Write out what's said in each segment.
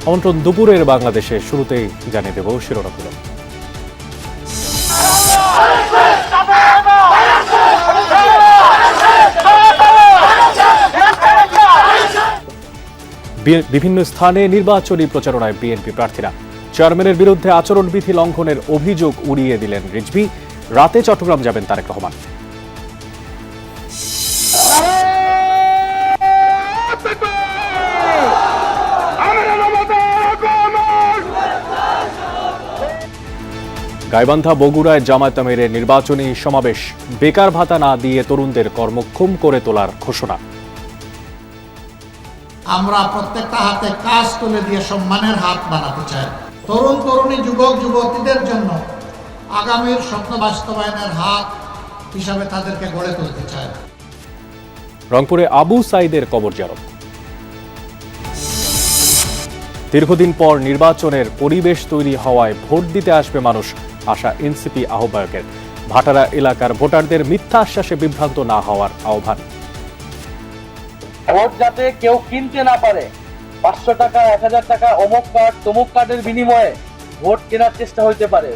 আমন্ত্রণ দুপুরের বাংলাদেশে। শুরুতেই জানিয়ে দেব শিরোনামগুলো। বিভিন্ন স্থানে নির্বাচনী প্রচারণায় বিএনপি প্রার্থীরা। চেয়ারম্যানের বিরুদ্ধে আচরণবিধি লঙ্ঘনের অভিযোগ উড়িয়ে দিলেন রিজভী। রাতে চট্টগ্রাম যাবেন তারেক রহমান। গাইবান্ধা বগুড়ায় জামায়াত আমিরের নির্বাচনী সমাবেশ। বেকার ভাতা না দিয়ে তরুণদের কর্মক্ষম করে তোলার ঘোষণা। আমরা প্রত্যেকটা হাতে কাজ তুলে দিয়ে সম্মানের হাত বানাতে চাই। তরুণ তরুণী যুবক যুবতীদের জন্য আগামীর স্বপ্ন বাস্তবায়নের হাত হিসাবে তাদেরকে গড়ে তুলতে চাই। রংপুরে আবু সাইদের কবর জিয়ারত। দীর্ঘদিন পর নির্বাচনের পরিবেশ তৈরি হওয়ায় ভোট দিতে আসবে মানুষ, আশা এনসিপি আহ্বায়কের। ভাটারা এলাকার ভোটারদের মিথ্যা আশ্বাসে বিভ্রান্ত না হওয়ার আহ্বান। ভোট যাতে কেউ কিনতে না পারে, 500 টাকা 1000 টাকা অমুক কার্ড তমুক কার্ডের বিনিময়ে ভোট কেনার চেষ্টা হইতে পারে।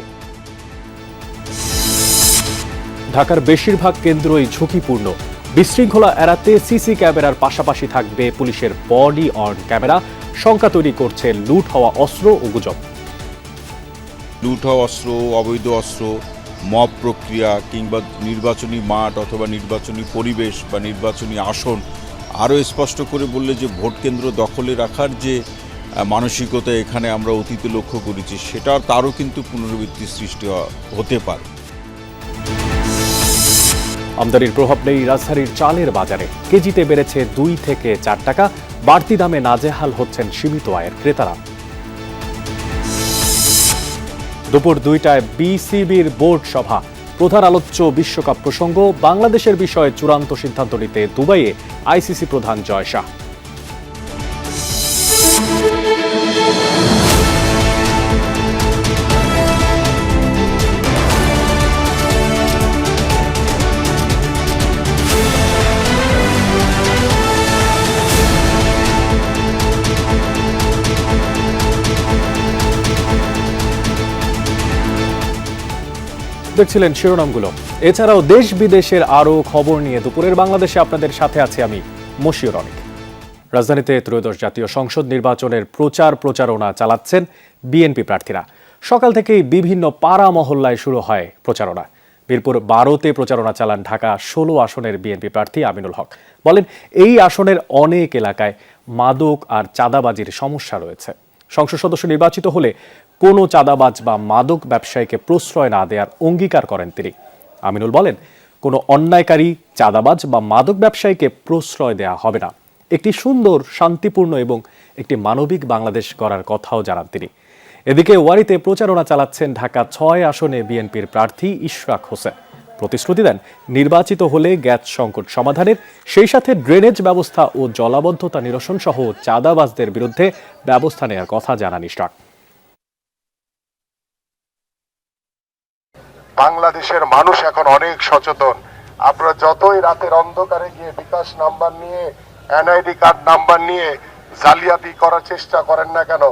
ঢাকার বেশিরভাগ কেন্দ্রই ঝুঁকিপূর্ণ। বিশৃঙ্খলা এড়াতে সিসি ক্যামেরার পাশাপাশি থাকবে পুলিশের বডি অন ক্যামেরা। শঙ্কা তৈরি করছে লুট হওয়া অস্ত্র ও গুজব। লুট হওয়া অস্ত্র, অবৈধ অস্ত্র, মব প্রক্রিয়া কিংবা নির্বাচনী মাঠ অথবা নির্বাচনী পরিবেশ বা নির্বাচনী আসন আরও স্পষ্ট করে বললে যে ভোট কেন্দ্র দখলে রাখার যে মানসিকতা এখানে আমরা অতীতে লক্ষ্য করেছি, সেটা তারও কিন্তু পুনরাবৃত্তি সৃষ্টি হতে পারে। আমদানির প্রভাব নেই রাজধানীর চালের বাজারে। কেজিতে বেড়েছে 2 থেকে 4 টাকা। বাড়তি দামে নাজেহাল হচ্ছেন সীমিত আয়ের ক্রেতারা। দুপুর 2টায় বিসিবির বোর্ড সভা। প্রধান আলোচ্য বিশ্বকাপ প্রসঙ্গ। বাংলাদেশের বিষয়ে চূড়ান্ত সিদ্ধান্ত নিতে দুবাইয়ে আইসিসি প্রধান জয় শাহ। দেখছিলেন শিরোনামগুলো। এছাড়াও দেশ বিদেশের আরো খবর নিয়ে দুপুরের বাংলাদেশে আপনাদের সাথে আছি আমি মশিউর অনিক। রাজধানীতে ত্রয়োদশ জাতীয় সংসদ নির্বাচনের প্রচারণা চালাচ্ছেন বিএনপি প্রার্থীরা। সকাল থেকেই বিভিন্ন পাড়া মহল্লায় শুরু হয় প্রচারণা। মিরপুর 12তে প্রচারণা চালান ঢাকা 16 আসনের বিএনপি প্রার্থী আমিনুল হক। বলেন, এই আসনের অনেক এলাকায় মাদক আর চাঁদাবাজির সমস্যা রয়েছে। সংসদ সদস্য নির্বাচিত হলে কোনো চাঁদাবাজ বা মাদক ব্যবসায়ীকে প্রশ্রয় না দেওয়ার অঙ্গীকার করেন তিনি। আমিনুল বলেন, কোনো অন্যায়কারী, চাঁদাবাজ বা মাদক ব্যবসায়ীকে প্রশ্রয় দেওয়া হবে না। একটি সুন্দর, শান্তিপূর্ণ এবং একটি মানবিক বাংলাদেশ গড়ার কথাও জানান তিনি। এদিকে ওয়ারিতে প্রচারণা চালাচ্ছেন ঢাকা 6 আসনে বিএনপির প্রার্থী ইশরাক হোসেন। প্রতিশ্রুতি দেন নির্বাচিত হলে গ্যাস সংকট সমাধানের, সেই সাথে ড্রেনেজ ব্যবস্থা ও জলাবদ্ধতা নিরসন সহ চাঁদাবাজদের বিরুদ্ধে ব্যবস্থা নেওয়ার কথা জানান ইশরাক। বাংলাদেশের মানুষ এখন অনেক সচেতন। আপনারা যতই রাতের অন্ধকারে গিয়ে বিকাশ নাম্বার নিয়ে, এনআইডি কার্ড নাম্বার নিয়ে জালিয়াতি করার চেষ্টা করেন না কেন,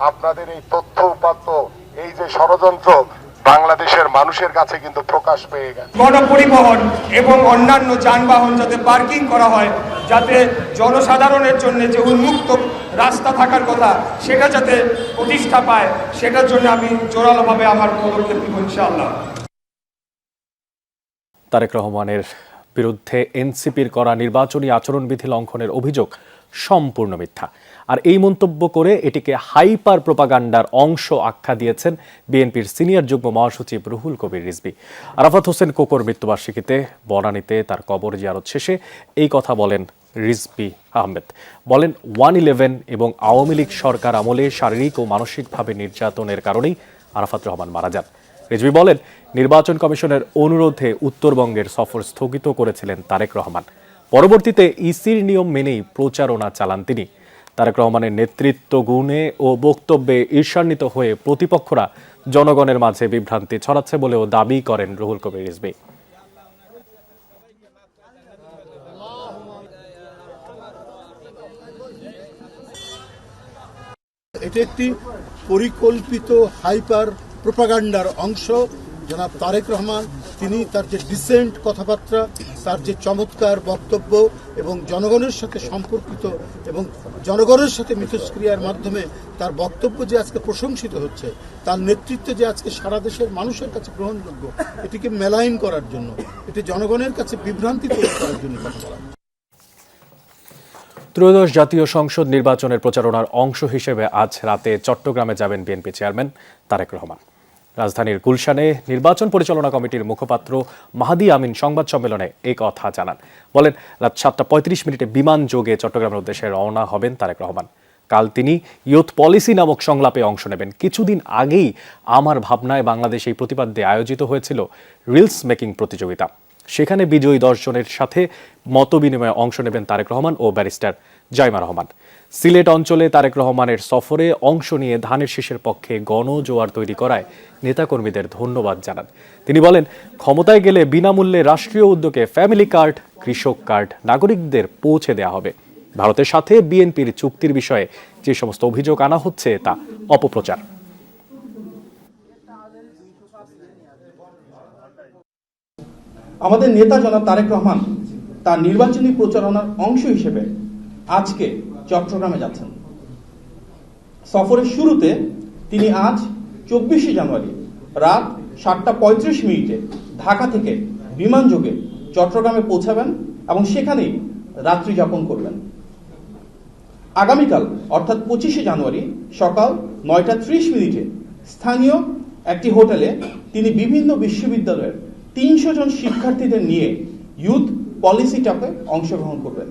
আপনাদের এই তথ্য উপাত্ত, এই যে ষড়যন্ত্র বাংলাদেশের মানুষের কাছে কিন্তু প্রকাশ পেয়ে গেছে। গণপরিবহন এবং অন্যান্য যানবাহন যাতে পার্কিং করা হয়, যাতে জনসাধারণের জন্য যে উন্মুক্ত রাস্তা থাকার কথা সেটা যাতে প্রতিষ্ঠা পায়, সেটার জন্য আমি জোরালোভাবে আমার পদক্ষেপ নিব ইনশাআল্লাহ। তারেক রহমানের বিরুদ্ধে এনসিপির করা নির্বাচনী আচরণবিধি লঙ্ঘনের অভিযোগ সম্পূর্ণ মিথ্যা। আর এই মন্তব্য করে এটিকে হাইপার প্রোপাগান্ডার অংশ আখ্যা দিয়েছেন বিএনপির সিনিয়র যুগ্ম মহাসচিব রুহুল কবির রিজভী। আরাফাত হোসেন কোকোর মৃত্যুবার্ষিকীতে বনানীতে তার কবর জিয়ারত শেষে এই কথা বলেন রিজভী আহমেদ। বলেন, 1/11 এবং আওয়ামী লীগ সরকার আমলে শারীরিক ও মানসিকভাবে নির্যাতনের কারণেই আরাফাত রহমান মারা যান। রিজভী বলেন, নির্বাচন কমিশনের অনুরোধে উত্তরবঙ্গের সফর স্থগিত করেছিলেন তারেক রহমান। পরবর্তীতে ইসির নিয়ম মেনেই প্রচারণা চালান তিনি। তারেক রহমানের নেতৃত্ব গুণে ও বক্তব্যে ঈর্ষান্বিত হয়ে প্রতিপক্ষরা জনগণের মাঝে বিভ্রান্তি ছড়াচ্ছে বলেও দাবি করেন রুহুল কবির রিজভী। এটা একটি পরিকল্পিত হাইপার প্রোপাগান্ডার অংশ। জনাব তারেক রহমান তিনি তার যে ডিসেন্ট কথাবার্তা, তার যে চমৎকার বক্তব্য এবং জনগণের সাথে সম্পর্কিত এবং জনগণের সাথে মিথস্ক্রিয়ার মাধ্যমে তার বক্তব্য যে আজকে প্রশংসিত হচ্ছে, তার নেতৃত্বে যে আজকে সারা দেশের মানুষের কাছে গ্রহণযোগ্য, এটিকে মেলাইন করার জন্য, এটি জনগণের কাছে বিভ্রান্তি তৈরি করার জন্য কথা বলা। ত্রয়োদশ জাতীয় সংসদ নির্বাচনের প্রচারণার অংশ হিসেবে আজ রাতে চট্টগ্রামে যাবেন বিএনপি চেয়ারম্যান তারেক রহমান। রাজধানীর গুলশানে নির্বাচন পরিচালনা কমিটির মুখপাত্র মাহাদি আমিন সংবাদ সম্মেলনে এই কথা জানান। বলেন, রাত 7:35 বিমান যোগে চট্টগ্রামের উদ্দেশ্যে রওনা হবেন তারেক রহমান। কাল তিনি ইয়ুথ পলিসি নামক সংলাপে অংশ নেবেন। কিছুদিন আগেই আমার ভাবনায় বাংলাদেশ এই প্রতিপাদ্যে আয়োজিত হয়েছিল রিলস মেকিং প্রতিযোগিতা। সেখানে বিজয়ী 10 জনের সাথে মতবিনিময়ে অংশ নেবেন তারেক রহমান ও ব্যারিস্টার জাইমা রহমান। সিলেট অঞ্চলে তারেক রহমানের সফরে অংশ নিয়ে ধানের শীষের পক্ষে গণজোয়ার তৈরি করায় নেতাকর্মীদের ধন্যবাদ জানান। তিনি বলেন, ক্ষমতায় গেলে বিনামূল্যে রাষ্ট্রীয় উদ্যোগে ফ্যামিলি কার্ড, কৃষক কার্ড নাগরিকদের পৌঁছে দেওয়া হবে। ভারতের সাথে বিএনপির চুক্তির বিষয়ে যে সমস্ত অভিযোগ আনা হচ্ছে তা অপপ্রচার। আমাদের নেতা জনাব তারেক রহমান তার নির্বাচনী প্রচারণার অংশ হিসেবে আজকে চট্টগ্রামে যাচ্ছেন। সফরের শুরুতে তিনি আজ 24শে জানুয়ারি রাত 7:35 ঢাকা থেকে বিমান যোগে চট্টগ্রামে পৌঁছাবেন এবং সেখানেই রাত্রি যাপন করবেন। আগামীকাল অর্থাৎ 25শে জানুয়ারি সকাল 9:30 স্থানীয় একটি হোটেলে তিনি বিভিন্ন বিশ্ববিদ্যালয়ের 300 জন শিক্ষার্থীদের নিয়ে ইউথ পলিসি টকে অংশগ্রহণ করবেন।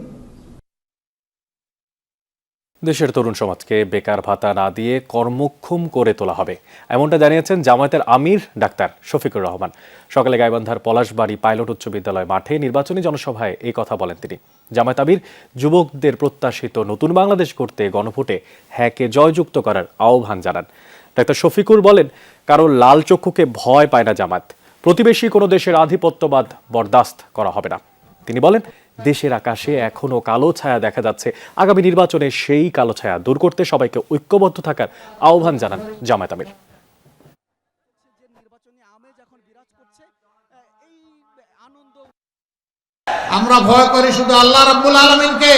দেশের তরুণ সমাজকে বেকার ভাতা না দিয়ে কর্মক্ষম করে তোলা হবে, এমনটা জানিয়েছেন জামায়াতের আমির ডাক্তার শফিকুর রহমান। সকালে গাইবান্ধার পলাশবাড়ি পাইলট উচ্চ বিদ্যালয় মাঠে নির্বাচনী জনসভায় এই কথা বলেন তিনি। জামায়াত আমির যুবকদের প্রত্যাশিত নতুন বাংলাদেশ করতে গণভোটে হ্যাঁকে জয়যুক্ত করার আহ্বান জানান। ডাক্তার শফিকুর বলেন, কারো লাল চক্ষুকে ভয় পায় না জামায়াত। প্রতিবেশী কোনো দেশের আধিপত্যবাদ বরদাস্ত করা হবে না। তিনি বলেন, দেশের আকাশে এখনো কালো ছায়া দেখা যাচ্ছে। আগামী নির্বাচনে সেই কালো ছায়া দূর করতে সবাইকে ঐক্যবদ্ধ থাকার আহ্বান জানান জামায়াত আমির। আমরা ভয় করি শুধু আল্লাহ রাব্বুল আলামিনকে।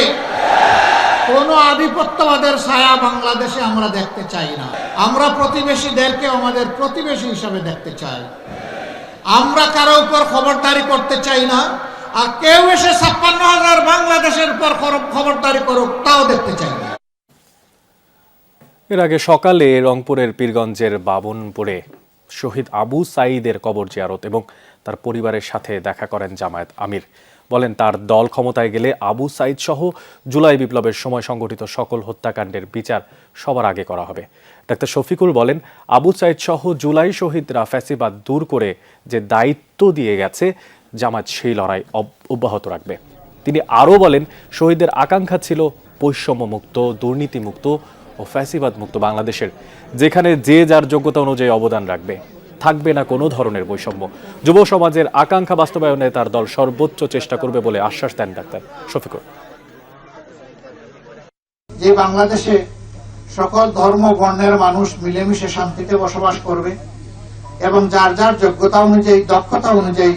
কোন আধিপত্যবাদের ছায়া বাংলাদেশে আমরা দেখতে চাই না। আমরা প্রতিবেশীদেরকে আমাদের প্রতিবেশী হিসাবে দেখতে চাই। আমরা কারো উপর খবরদারি করতে চাই না, আর কেউ এসে 56,000 বাংলাদেশের উপর খবরদারি করুক তাও দেখতে চাই না। এর আগে সকালে রংপুরের পীরগঞ্জের বাবনপুরে শহীদ আবু সাঈদের কবর জিয়ারত এবং তার পরিবারের সাথে দেখা করেন জামায়াত আমির। বলেন, তার দল ক্ষমতায় গেলে আবু সাঈদ সহ জুলাই বিপ্লবের সময় সংগঠিত সকল হত্যাকাণ্ডের বিচার সবার আগে করা হবে। ডাক্তার শফিকুল বলেন, আবু সাঈদ সহ জুলাই শহীদরা ফ্যাসিবাদ দূর করে যে দায়িত্ব দিয়ে গেছে, জামায়াত সেই লড়াই অব্যাহত রাখবে। তিনি আরও বলেন, শহীদদের আকাঙ্ক্ষা ছিল বৈষম্যমুক্ত, দুর্নীতিমুক্ত ও ফ্যাসিবাদ মুক্ত বাংলাদেশের, যেখানে যে যার যোগ্যতা অনুযায়ী অবদান রাখবে, থাকবে না কোনো ধরনের বৈষম্য। যুব সমাজের আকাঙ্ক্ষা বাস্তবায়নে তার দল সর্বোচ্চ চেষ্টা করবে বলে আশ্বাস দেন ডাক্তার শফিকুল। যে বাংলাদেশে সকল ধর্ম বর্ণের মানুষ মিলেমিশে শান্তিতে বসবাস করবে এবং যার যার যোগ্যতা অনুযায়ী, দক্ষতা অনুযায়ী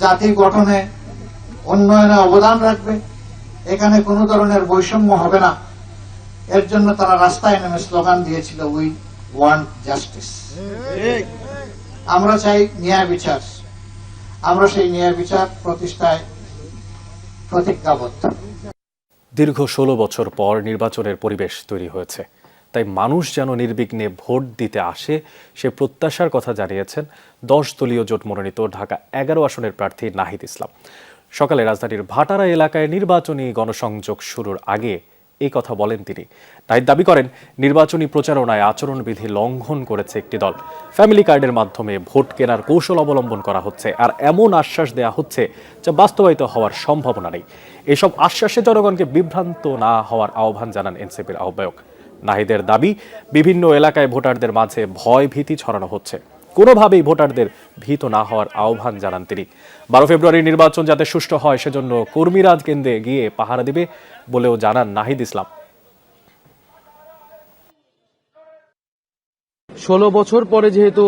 জাতি গঠনে, উন্নয়নে অবদান রাখবে, এখানে কোনো ধরনের বৈষম্য হবে না। এর জন্য তারা রাস্তায় নেমে স্লোগান দিয়েছিল, উই ওয়ান্ট জাস্টিস। আমরা চাই ন্যায় বিচার। আমরা সেই ন্যায় বিচার প্রতিষ্ঠায় প্রতিজ্ঞাবদ্ধ। দীর্ঘ 16 বছর পর নির্বাচনের পরিবেশ তৈরি হয়েছে, তাই মানুষ যেন নির্বিঘ্নে ভোট দিতে আসে সে প্রত্যাশার কথা জানিয়েছেন 10 দলীয় জোট মনোনীত ঢাকা 11 আসনের প্রার্থী নাহিদ ইসলাম। সকালে রাজধানীর ভাটারা এলাকায় নির্বাচনী গণসংযোগ শুরুর আগে এই কথা বলেন তিনি। নাহিদ দাবি করেন, নির্বাচনী প্রচারণায় আচরণবিধি লঙ্ঘন করেছে একটি দল। ফ্যামিলি কার্ডের মাধ্যমে ভোট কেনার কৌশল অবলম্বন করা হচ্ছে, আর এমন আশ্বাস দেয়া হচ্ছে যা বাস্তবায়িত হওয়ার সম্ভাবনা নেই। এসব আশ্বাসে জনগণকে বিভ্রান্ত না হওয়ার আহ্বান জানান এনসিপির আহ্বায়ক। নাহিদের দাবি, বিভিন্ন এলাকায় ভোটারদের মাঝে ভয় ভীতি ছড়ানো হচ্ছে, কোনোভাবেই ভোটারদের ভীত না হওয়ার আহ্বান জানান তিনি। 12 ফেব্রুয়ারি নির্বাচন যাতে সুষ্ঠু হয় সেজন্য কর্মীরা কেন্দ্রে গিয়ে পাহারা দিবে বলেও জানান নাহিদ ইসলাম। 16 বছর পরে যেহেতু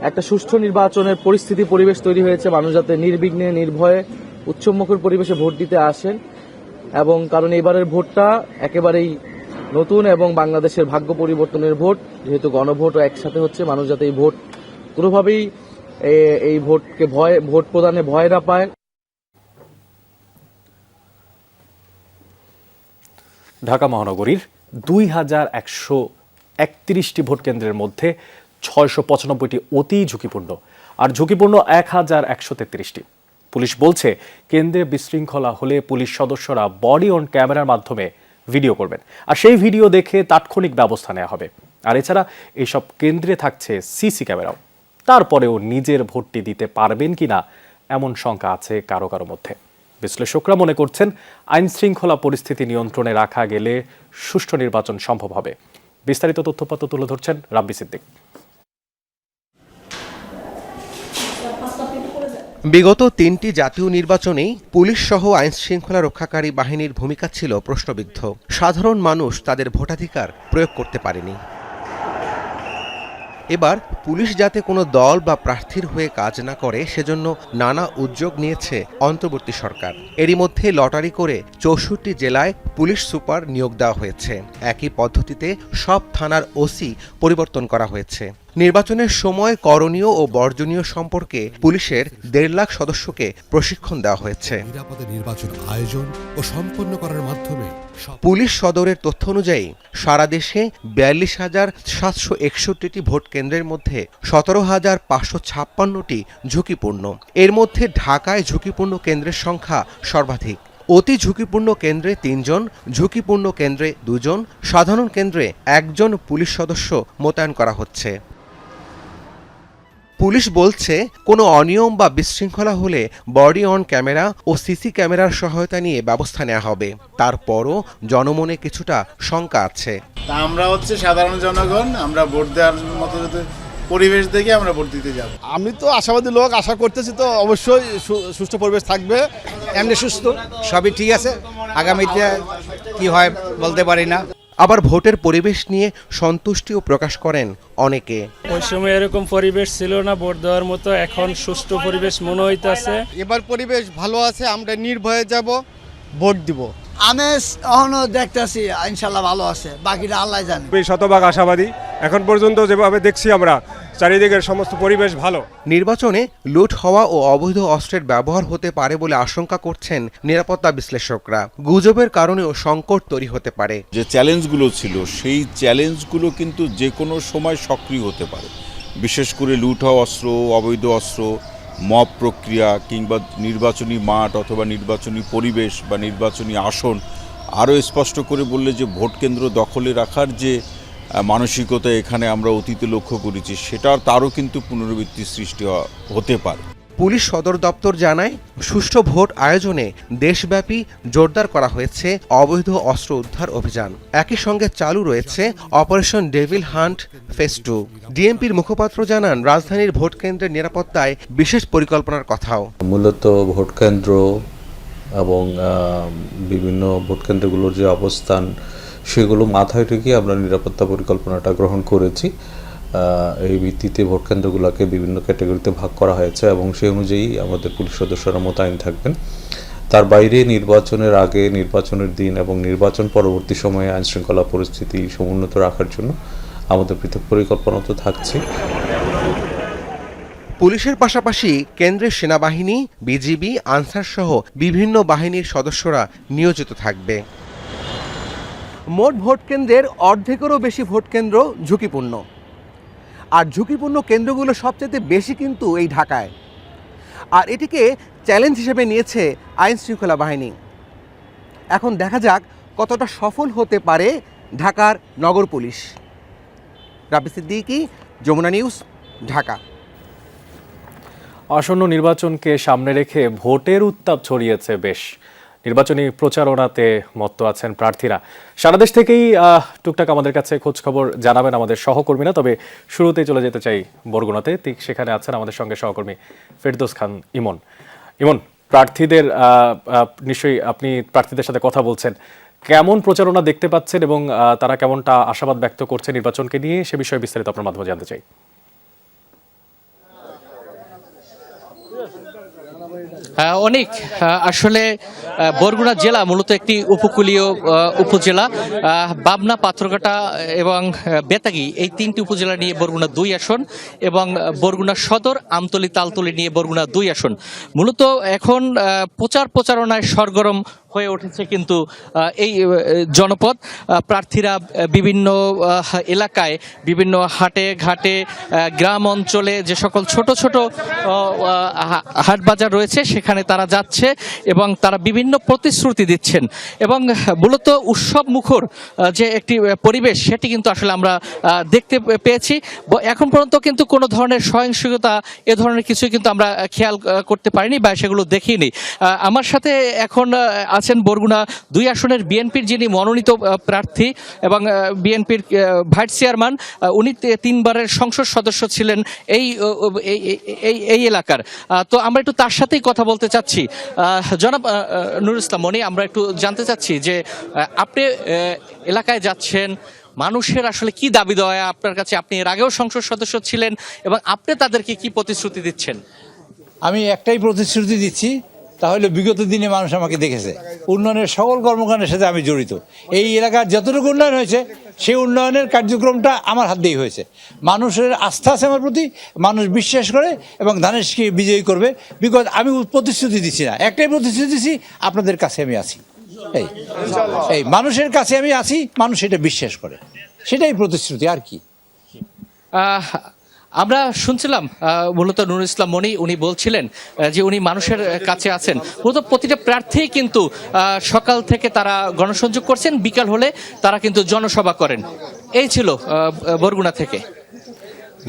একটা সুষ্ঠু নির্বাচনের পরিস্থিতি পরিবেশ তৈরি হয়েছে, মানুষ যাতে নির্বিঘ্নে নির্ভয়ে উৎসবমুখর পরিবেশে ভোট দিতে আসেন, এবং কারণ এবারের ভোটটা একেবারেই নতুন এবং বাংলাদেশের ভাগ্য পরিবর্তনের ভোট, যেহেতু গণভোটও একসাথে হচ্ছে, মানুষ যাতে এই ভোট কোনোভাবেই এই ভোট প্রদানে ভয় না পায়। ঢাকা মহানগরীর 2131টি ভোট কেন্দ্রের মধ্যে 695টি অতি ঝুঁকিপূর্ণ, আর ঝুঁকিপূর্ণ 1133টি। পুলিশ বলছে কেন্দ্রে বিশৃঙ্খলা হলে পুলিশ সদস্যরা বডি অন ক্যামেরার মাধ্যমে ভিডিও করবেন, আর সেই ভিডিও দেখে তাৎক্ষণিক ব্যবস্থা নেওয়া হবে। আর এছাড়া এইসব কেন্দ্রে থাকছে সিসি ক্যামেরাও। তারপরেও নিজের ভোটটি দিতে পারবেন কিনা এমন শঙ্কা আছে কারো কারো মধ্যে। বিশ্লেষকরা মনে করছেন আইন শৃঙ্খলা পরিস্থিতি নিয়ন্ত্রণে রাখা গেলে সুষ্ঠু নির্বাচন সম্ভব হবে। বিস্তারিত তথ্যপত্র তুলে ধরছেন রাব্বি সিদ্দিক। বিগত 3টি জাতীয় নির্বাচনেই পুলিশ সহ আইন শৃঙ্খলা রক্ষাকারী বাহিনীর ভূমিকা ছিল প্রশ্নবিদ্ধ। সাধারণ মানুষ তাদের ভোটাধিকার প্রয়োগ করতে পারেনি। এবার পুলিশ যাতে কোনো দল বা প্রার্থীর হয়ে কাজ না করে সেজন্য নানা উদ্যোগ নিয়েছে অন্তর্বর্তী সরকার। এরই মধ্যে লটারি করে 64 জেলায় পুলিশ সুপার নিয়োগ দেওয়া হয়েছে। একই পদ্ধতিতে সব থানার ওসি পরিবর্তন করা হয়েছে। নির্বাচনের সময় করণীয় ও বর্জনীয় সম্পর্কে পুলিশের 1.5 লাখ সদস্যকে প্রশিক্ষণ দেওয়া হয়েছে। নিরাপদে নির্বাচন আয়োজন ও সম্পন্ন করার মাধ্যমে পুলিশ সদরের তথ্য অনুযায়ী সারা দেশে 42,761টি ভোট কেন্দ্রের মধ্যে 17,556টি ঝুঁকিপূর্ণ। এর মধ্যে ঢাকায় ঝুঁকিপূর্ণ কেন্দ্রের সংখ্যা সর্বাধিক। অতি ঝুঁকিপূর্ণ কেন্দ্রে 3 জন, ঝুঁকিপূর্ণ কেন্দ্রে 2 জন, সাধারণ কেন্দ্রে 1 জন পুলিশ সদস্য মোতায়েন করা হচ্ছে। পুলিশ বলছে কোনো অনিয়ম বা বিশৃঙ্খলা হলে বডি অন ক্যামেরা ও সিসি ক্যামেরার সহায়তা নিয়ে ব্যবস্থা নেওয়া হবে। তারপরও জনমনে কিছুটা শঙ্কা আছে। আমরা সাধারণ জনগণ, আমরা ভোট দেওয়ার মতো পরিবেশ দেখে আমরা ভোট দিতে যাব। আমি তো আশাবাদী লোক, আশা করতেছি তো অবশ্যই সুষ্ঠু পরিবেশ থাকবে। এমনি সুস্থ সবই ঠিক আছে, আগামীতে কি হয় বলতে পারি না। আবার ভোটের পরিবেশ নিয়ে সন্তুষ্টিও প্রকাশ করেন অনেকে। ওই সময় এরকম পরিবেশ ছিল না ভোট দেওয়ার মতো, এখন সুষ্ঠু পরিবেশ মনে হইতাছে। এবার পরিবেশ ভালো আছে, আমরা নির্ভয়ে যাব, ভোট দিব। আমি এখনো দেখতেছি ইনশাল্লাহ ভালো আছে, বাকিটা আল্লাহ জানে। শতভাগ আশাবাদী। এখন পর্যন্ত যেভাবে দেখছি আমরা চারিদিকের সমস্ত পরিবেশ ভালো। নির্বাচনে লুট হওয়া ও অবৈধ অস্ত্রের ব্যবহার হতে পারে বলে আশঙ্কা করছেন নিরাপত্তা বিশ্লেষকরা। গুজবের কারণেও সংকট তৈরি হতে পারে। যে চ্যালেঞ্জগুলো ছিল সেই চ্যালেঞ্জগুলো কিন্তু যে কোনো সময় সক্রিয় হতে পারে। বিশেষ করে লুট হওয়া অস্ত্র, অবৈধ অস্ত্র, মব প্রক্রিয়া কিংবা নির্বাচনী মাঠ অথবা নির্বাচনী পরিবেশ বা নির্বাচনী আসন। আরও স্পষ্ট করে বললে যে ভোট কেন্দ্র দখলে রাখার যে মানসিকতা এখানে আমরা অতীতে লক্ষ্য করেছি, তারও কিন্তু পুনরাবৃত্তি সৃষ্টি হতে পারে। পুলিশ সদর দপ্তর জানায় সুষ্ঠু ভোট আয়োজনে দেশব্যাপী জোরদার করা হয়েছে অবৈধ অস্ত্র উদ্ধার অভিযান। একই সঙ্গে চালু রয়েছে অপারেশন ডেভিল হান্ট ফেজ 2। ডিএমপির মুখপাত্র জানান রাজধানীর ভোট কেন্দ্রের নিরাপত্তায় বিশেষ পরিকল্পনার কথাও। মূলত ভোট কেন্দ্র এবং বিভিন্ন ভোট কেন্দ্রগুলোর যে অবস্থান সেগুলো মাথায় রেখে আমরা নিরাপত্তা পরিকল্পনাটা গ্রহণ করেছি। এই ভিত্তিতে ভোট কেন্দ্রগুলোকে বিভিন্ন ক্যাটাগরিতে ভাগ করা হয়েছে এবং সেই অনুযায়ী আমাদের পুলিশ সদস্যরা মোতায়েন থাকবেন। তার বাইরে নির্বাচনের আগে, নির্বাচনের দিন এবং নির্বাচন পরবর্তী সময়ে আইনশৃঙ্খলা পরিস্থিতি সমুন্নত রাখার জন্য আমাদের পৃথক পরিকল্পনা তো থাকছে। পুলিশের পাশাপাশি কেন্দ্রের সেনাবাহিনী, বিজিবি, আনসার সহ বিভিন্ন বাহিনীর সদস্যরা নিয়োজিত থাকবে। মোট ভোট কেন্দ্রের অর্ধেকেরও বেশি ভোট কেন্দ্র ঝুঁকিপূর্ণ। আর ঝুঁকিপূর্ণ কেন্দ্রগুলো সবচেয়ে বেশি কিন্তু এই ঢাকায়। আর এটিকে চ্যালেঞ্জ হিসেবে নিয়েছে আইন শৃঙ্খলা বাহিনী। এখন দেখা যাক কতটা সফল হতে পারে ঢাকার নগর পুলিশ। রাব্বি সিদ্দিকী, যমুনা নিউজ, ঢাকা। আসন্ন নির্বাচনকে সামনে রেখে ভোটের উত্তাপ ছড়িয়েছে বেশ। নির্বাচনী প্রচারণাতে মত্ত আছেন প্রার্থীরা। সারা দেশ থেকেই টুকটাক আমাদের কাছে খোঁজ খবর জানাবেন আমাদের সহকর্মীরা। তবে শুরুতেই চলে যেতে চাই বরগুনাতে। ঠিক সেখানে আছেন আমাদের সঙ্গে সহকর্মী ফেরদৌস খান ইমন। ইমন, প্রার্থীদের নিশ্চয়ই আপনি প্রার্থীদের সাথে কথা বলছেন, কেমন প্রচারণা দেখতে পাচ্ছেন এবং তারা কেমনটা আশাবাদ ব্যক্ত করছে নির্বাচনকে নিয়ে, সে বিষয়ে বিস্তারিত আপনার মাধ্যমে জানতে চাই। অনেক আসলে বরগুনা জেলা মূলত একটি উপকূলীয় উপজেলা। পাবনা, পাথরঘাটা এবং বেতাগী এই 3টি উপজেলা নিয়ে বরগুনা 2 আসন এবং বরগুনা সদর, আমতলী, তালতলী নিয়ে বরগুনা 2 আসন। মূলত এখন প্রচারণায় সরগরম হয়ে উঠেছে কিন্তু এই জনপদ। প্রার্থীরা বিভিন্ন এলাকায়, বিভিন্ন হাটে ঘাটে, গ্রাম অঞ্চলে যে সকল ছোট ছোট হাট বাজার রয়েছে সেখানে তারা যাচ্ছে এবং তারা বিভিন্ন প্রতিশ্রুতি দিচ্ছেন এবং মূলত উৎসব মুখর যে একটি পরিবেশ সেটি কিন্তু আসলে আমরা দেখতে পেয়েছি। এখন পর্যন্ত কিন্তু কোনো ধরনের সহিংসতা এ ধরনের কিছুই কিন্তু আমরা খেয়াল করতে পারিনি বা সেগুলো দেখিনি। আমার সাথে এখন আছেন বরগুনা 2 আসনের বিএনপির যিনি মনোনীত প্রার্থী এবং বিএনপির ভাইস চেয়ারম্যান, উনি 3 বারের সংসদ সদস্য ছিলেন এই এলাকার। তো আমরা একটু তার সাথেই কথা বলতে চাচ্ছি। জনাব নুরুল ইসলাম মনি, আমরা একটু জানতে চাচ্ছি যে আপনি এলাকায় যাচ্ছেন, মানুষের আসলে কি দাবি দেওয়া আপনার কাছে? আপনি এর আগেও সংসদ সদস্য ছিলেন এবং আপনি তাদেরকে কি প্রতিশ্রুতি দিচ্ছেন? আমি একটাই প্রতিশ্রুতি দিচ্ছি, তাহলে বিগত দিনে মানুষ আমাকে দেখেছে, উন্নয়নের সকল কর্মকাণ্ডের সাথে আমি জড়িত। এই এলাকার যতটুকু উন্নয়ন হয়েছে সেই উন্নয়নের কার্যক্রমটা আমার হাত দিয়েই হয়েছে। মানুষের আস্থা আছে আমার প্রতি, মানুষ বিশ্বাস করে এবং ধানেশকে বিজয়ী করবে। বিকজ আমি প্রতিশ্রুতি দিচ্ছি না, একটাই প্রতিশ্রুতি দিচ্ছি, আপনাদের কাছে আমি আছি। এই মানুষের কাছে আমি আছি, মানুষ এটা বিশ্বাস করে, সেটাই প্রতিশ্রুতি, আর কি। আমরা শুনছিলাম মূলত নুরুল ইসলাম মনি, উনি বলছিলেন যে উনি মানুষের কাছে আছেন। মূলত প্রতিটা প্রার্থী কিন্তু সকাল থেকে তারা গণসংযোগ করছেন, বিকাল হলে তারা কিন্তু জনসভা করেন। এই ছিল বরগুনা থেকে।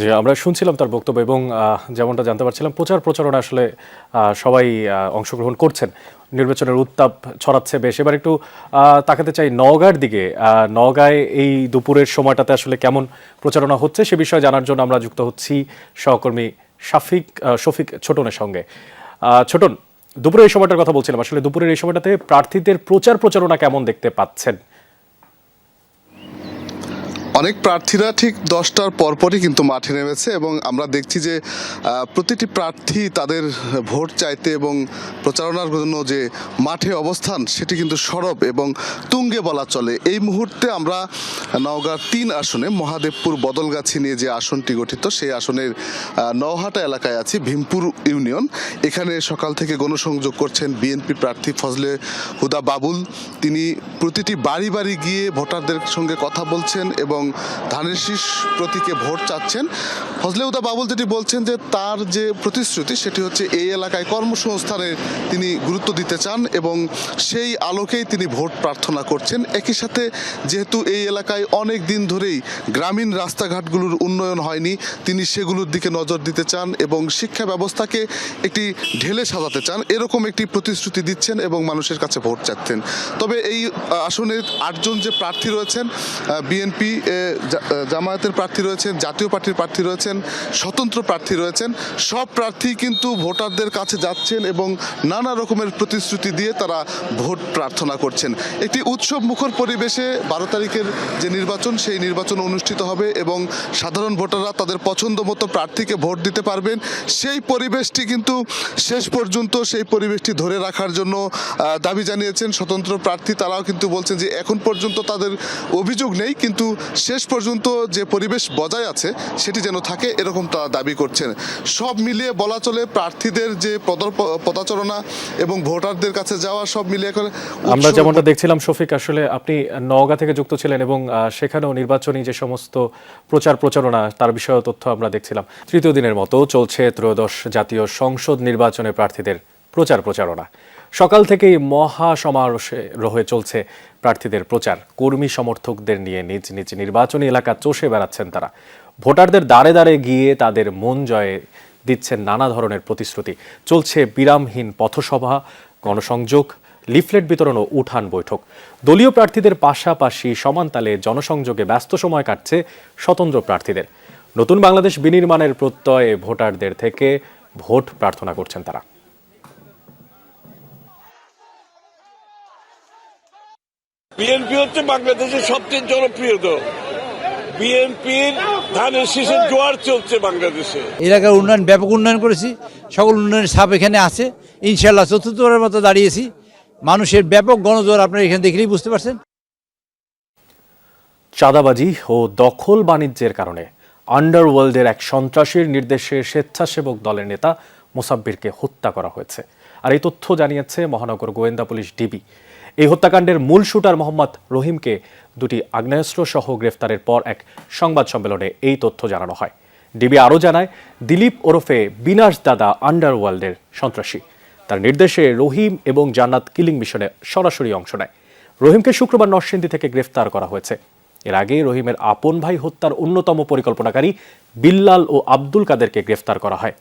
যে আমরা শুনছিলাম তার বক্তব্য এবং যেমনটা জানতে পারছিলাম প্রচারণা আসলে সবাই অংশগ্রহণ করছেন, নির্বাচনের উত্তাপ ছড়াচ্ছে বেশ। এবার একটু তাকাতে চাই নওগাঁর দিকে। নওগাঁয় এই দুপুরের সময়টাতে আসলে কেমন প্রচারণা হচ্ছে সে বিষয়ে জানার জন্য আমরা যুক্ত হচ্ছি সহকর্মী শফিক ছোটনের সঙ্গে। ছোটন, দুপুরের এই সময়টার কথা বলছিলাম, আসলে দুপুরের এই সময়টাতে প্রার্থীদের প্রচারণা কেমন দেখতে পাচ্ছেন? অনেক প্রার্থীরা ঠিক 10টার পরপরই কিন্তু মাঠে নেমেছে এবং আমরা দেখছি যে প্রতিটি প্রার্থী তাদের ভোট চাইতে এবং প্রচারণার জন্য যে মাঠে অবস্থান সেটি কিন্তু সরব এবং তুঙ্গে বলা চলে। এই মুহূর্তে আমরা নওগাঁর 3 আসনে মহাদেবপুর বদলগাছি নিয়ে যে আসনটি গঠিত সেই আসনের নওহাটা এলাকায় আছি, ভীমপুর ইউনিয়ন। এখানে সকাল থেকে গণসংযোগ করছেন বিএনপি প্রার্থী ফজলে হুদা বাবুল। তিনি প্রতিটি বাড়ি বাড়ি গিয়ে ভোটারদের সঙ্গে কথা বলছেন এবং ধানের শীষ প্রতীকে ভোট চাচ্ছেন। ফজলে হুদা বাবুল যেটি বলছেন যে তার যে প্রতিশ্রুতি সেটি হচ্ছে এই এলাকায় কর্মসংস্থানে তিনি গুরুত্ব দিতে চান এবং সেই আলোকেই তিনি ভোট প্রার্থনা করছেন। একই সাথে যেহেতু এই এলাকায় অনেক দিন ধরেই গ্রামীণ রাস্তাঘাটগুলোর উন্নয়ন হয়নি, তিনি সেগুলোর দিকে নজর দিতে চান এবং শিক্ষা ব্যবস্থাকে একটি ঢেলে সাজাতে চান, এরকম একটি প্রতিশ্রুতি দিচ্ছেন এবং মানুষের কাছে ভোট চাচ্ছেন। তবে এই আসনে 8 জন যে প্রার্থী রয়েছেন, বিএনপি, জামায়াতের প্রার্থী রয়েছেন, জাতীয় পার্টির প্রার্থী রয়েছেন, স্বতন্ত্র প্রার্থী রয়েছেন, সব প্রার্থী কিন্তু ভোটারদের কাছে যাচ্ছেন এবং নানা রকমের প্রতিশ্রুতি দিয়ে তারা ভোট প্রার্থনা করছেন। একটি উৎসব মুখর পরিবেশে 12 তারিখের যে নির্বাচন সেই নির্বাচন অনুষ্ঠিত হবে এবং সাধারণ ভোটাররা তাদের পছন্দ মতো প্রার্থীকে ভোট দিতে পারবেন। সেই পরিবেশটি কিন্তু শেষ পর্যন্ত সেই পরিবেশটি ধরে রাখার জন্য দাবি জানিয়েছেন স্বতন্ত্র প্রার্থী। তারাও কিন্তু বলছেন যে এখন পর্যন্ত তাদের অভিযোগ নেই, কিন্তু শেষ পর্যন্ত যে পরিবেশ বজায় আছে সেটি যেন থাকে, এরকম তারা দাবি করছেন। সব মিলিয়ে বলা চলে প্রার্থীদের যে পদচারণা এবং ভোটারদের কাছে যাওয়া সব মিলিয়ে করে আমরা যেমনটা দেখছিলাম শফিক, আসলে আপনি নওগাঁ থেকে যুক্ত ছিলেন এবং সেখানেও নির্বাচনী যে সমস্ত প্রচারণা তার বিষয়ে তথ্য আমরা দেখছিলাম। তৃতীয় দিনের মতো চলছে ত্রয়োদশ জাতীয় সংসদ নির্বাচনে প্রার্থীদের প্রচারণা। সকাল থেকেই মহা সমারোহে চলছে প্রার্থীদের প্রচার। কর্মী সমর্থকদের নিয়ে নিজ নিজ নির্বাচনী এলাকা চষে বেড়াচ্ছেন তারা। ভোটারদের দ্বারে দ্বারে গিয়ে তাদের মন জয়ে দিচ্ছেন নানা ধরনের প্রতিশ্রুতি। চলছে বিরামহীন পথসভা, গণসংযোগ, লিফলেট বিতরণ ও উঠান বৈঠক। দলীয় প্রার্থীদের পাশাপাশি সমান তালে জনসংযোগে ব্যস্ত সময় কাটছে স্বতন্ত্র প্রার্থীদের। নতুন বাংলাদেশ বিনির্মাণের প্রত্যয়ে ভোটারদের থেকে ভোট প্রার্থনা করছেন তারা। বিএনপি হচ্ছে বাংলাদেশের সবচেয়ে জনপ্রিয় দল। বিএনপির ধানের শীষের জোয়ার চলছে বাংলাদেশে। এলাকার উন্নয়ন, ব্যাপক উন্নয়ন করেছি, সকল উন্নয়নের ছাপ এখানে আছে। ইনশাল্লাহ চতুর্থবারের মতো দাঁড়িয়েছি। মানুষের ব্যাপক গণজোয়ার আপনারা এখানে দেখলেই বুঝতে পারছেন। চাঁদাবাজি ও দখল বাণিজ্যের কারণে আন্ডারওয়ার্ল্ডের এক সন্ত্রাসীর নির্দেশে স্বেচ্ছাসেবক দলের নেতা মোসাব্বিরকে হত্যা করা হয়েছে। আর এই তথ্য জানিয়েছে মহানগর গোয়েন্দা পুলিশ ডিবি। এই হত্যাকাণ্ডের মূল শুটার মোহাম্মদ রহিমকে দুটি আগ্নেয়াস্ত্র সহ গ্রেফতারের পর এক সংবাদ সম্মেলনে এই তথ্য জানানো হয়। ডিবি আরও জানায়, দিলীপ ওরফে বিনাশ দাদা আন্ডারওয়ার্ল্ডের সন্ত্রাসী। তার নির্দেশে রহিম এবং জান্নাত কিলিং মিশনে সরাসরি অংশ নেয়। রহিমকে শুক্রবার নরসিংদী থেকে গ্রেফতার করা হয়েছে। এর আগে রহিমের আপন ভাই হত্যার অন্যতম পরিকল্পনাকারী বিল্লাল ও আব্দুল কাদেরকে গ্রেফতার করা হয়।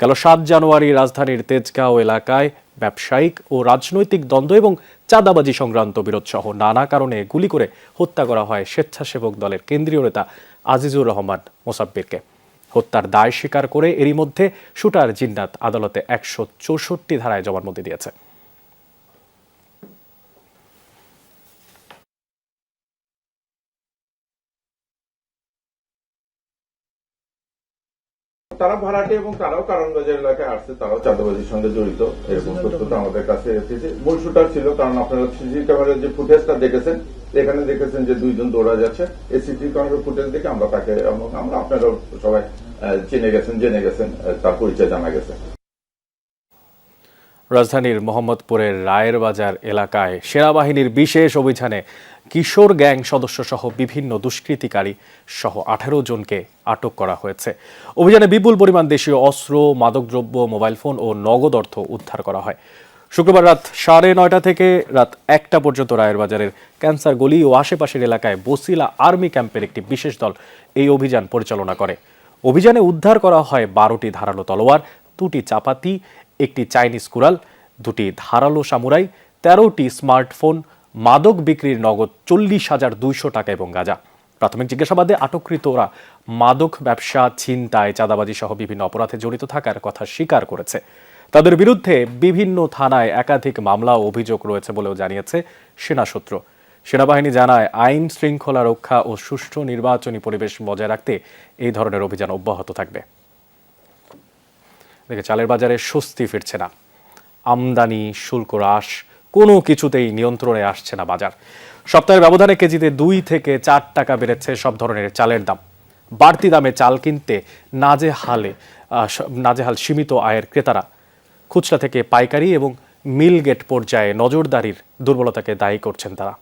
গেল ৭ জানুয়ারি রাজধানীর তেজগাঁও এলাকায় ব্যবসায়িক ও রাজনৈতিক দ্বন্দ্ব এবং চাঁদাবাজি সংক্রান্ত বিরোধ সহ নানা কারণে গুলি করে হত্যা করা হয় স্বেচ্ছাসেবক দলের কেন্দ্রীয় নেতা আজিজুর রহমান মোসাব্বিরকে। হত্যার দায় স্বীকার করে এরই মধ্যে শুটার জিন্নাত আদালতে ১৬৪ ধারায় জবানবন্দি দিয়েছে। তারা ভাড়াটে এবং তারাও কারণবাজার এলাকায় আসছে, তারাও চাঁদাবাজির সঙ্গে জড়িত, এরকম তথ্যটা আমাদের কাছে এসেছে। মূল শুটার ছিল, কারণ আপনারা সিসিটিভি ক্যামেরার যে ফুটেজটা দেখেছেন, এখানে দেখেছেন যে দুইজন দৌড়া যাচ্ছে। এই সিসিটিভি ক্যামেরার ফুটেজ দেখে আমরা তাকে, আমরা আপনারা সবাই জেনে গেছেন, তার পরিচয় জানা গেছে। রাজধানীর মোহাম্মদপুরের রায়ের বাজার এলাকায় সেনাবাহিনীর বিশেষ অভিযানে কিশোর গ্যাং সদস্য সহ বিভিন্ন দুষ্কৃতিকারী সহ ১৮ জনকে আটক করা হয়েছে। অভিযানে বিপুল পরিমাণ দেশীয় অস্ত্র, মাদকদ্রব্য, মোবাইল ফোন ও নগদ অর্থ উদ্ধার করা হয়। শুক্রবার রাত 9:30 থেকে রাত 1টা পর্যন্ত রায়ের বাজারের ক্যান্সার গলি ও আশেপাশের এলাকায় বসিলা আর্মি ক্যাম্পের একটি বিশেষ দল এই অভিযান পরিচালনা করে। অভিযানে উদ্ধার করা হয় 12টি ধারালো তলোয়ার, 2টি চাপাতি, একটি চাইনিজ কুড়াল, 2টি ধারালো সামুরাই, 13টি স্মার্টফোন, মাদক বিক্রির নগদ 40,200 টাকা এবং গাঁজা। প্রাথমিক জিজ্ঞাসাবাদে আটককৃতরা মাদক ব্যবসা, ছিনতাই, চাঁদাবাজি সহ বিভিন্ন অপরাধে জড়িত থাকার কথা স্বীকার করেছে। তাদের বিরুদ্ধে বিভিন্ন থানায় একাধিক মামলা ও অভিযোগ রয়েছে বলেও জানিয়েছে সেনা সূত্র। সেনাবাহিনী জানায়, আইন শৃঙ্খলা রক্ষা ও সুষ্ঠু নির্বাচনী পরিবেশ বজায় রাখতে এই ধরনের অভিযান অব্যাহত থাকবে। দেখে চালের বাজারে স্বস্তি ফিরছে না। আমদানি শুল্ক হ্রাস, কোনো কিছুতেই নিয়ন্ত্রণে আসছে না বাজার। সপ্তাহের ব্যবধানে কেজিতে 2 থেকে 4 টাকা বেড়েছে সব ধরনের চালের দাম। বাড়তি দামে চাল কিনতে নাজেহাল সীমিত আয়ের ক্রেতারা। খুচরা থেকে পাইকারি এবং মিল গেট পর্যায়ে নজরদারির দুর্বলতাকে দায়ী করছেন তারা।